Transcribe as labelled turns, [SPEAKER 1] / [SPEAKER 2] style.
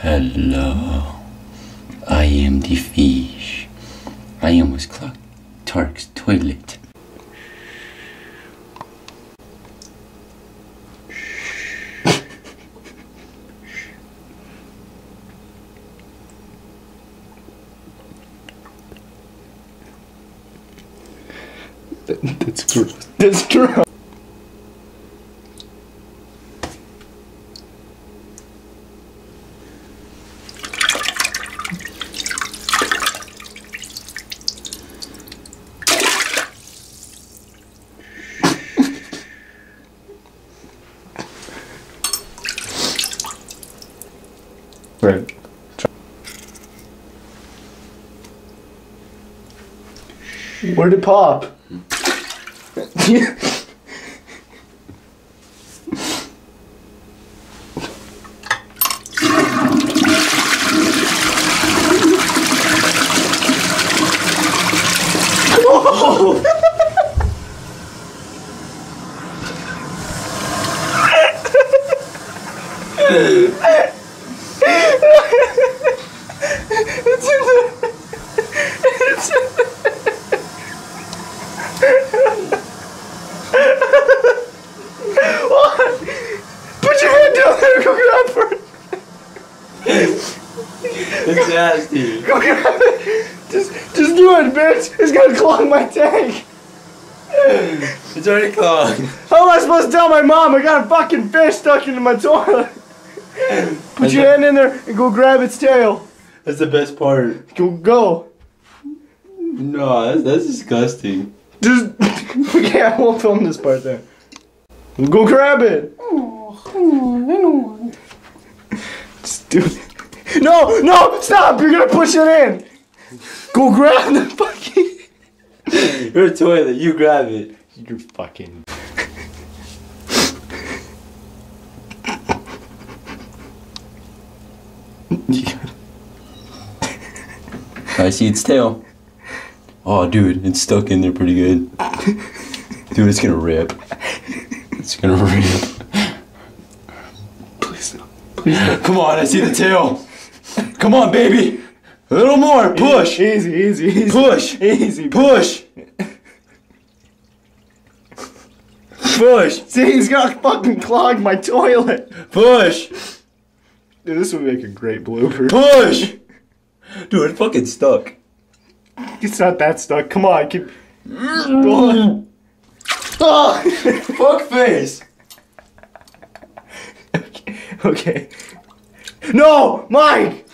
[SPEAKER 1] Hello, I am the feesh. I almost clogged Tark's toilet.
[SPEAKER 2] That's gross. That's gross. Right. Where'd it pop? Oh! It's in there. It's in there. What? Put your hand down there and go grab for it.
[SPEAKER 1] It's nasty.
[SPEAKER 2] Go grab it. Just do it, bitch. It's gonna clog my tank.
[SPEAKER 1] It's already clogged.
[SPEAKER 2] How am I supposed to tell my mom I got a fucking fish stuck into my toilet? Put your hand in there and go grab its tail.
[SPEAKER 1] That's the best part.
[SPEAKER 2] Go.
[SPEAKER 1] No, that's disgusting.
[SPEAKER 2] Just okay, I won't film this part then. Go grab it.
[SPEAKER 3] I don't want.
[SPEAKER 2] Just do it. No, stop! You're gonna push it in. Go grab the fucking.
[SPEAKER 1] You're a toilet. You grab it.
[SPEAKER 2] You're fucking.
[SPEAKER 1] I see its tail. Oh, dude, it's stuck in there pretty good. Dude, it's gonna rip. It's gonna rip.
[SPEAKER 2] Please no. Please no.
[SPEAKER 1] Come on, I see the tail. Come on, baby. A little more. Push.
[SPEAKER 2] Easy.
[SPEAKER 1] Push.
[SPEAKER 2] Easy.
[SPEAKER 1] Push. Push.
[SPEAKER 2] See, he's gonna fucking clog my toilet.
[SPEAKER 1] Push.
[SPEAKER 2] Dude, this would make a great blooper.
[SPEAKER 1] Push. Dude, it's fucking stuck.
[SPEAKER 2] It's not that stuck. Come on, keep. Go on. Oh.
[SPEAKER 1] Fuck face.
[SPEAKER 2] Okay. No, Mike.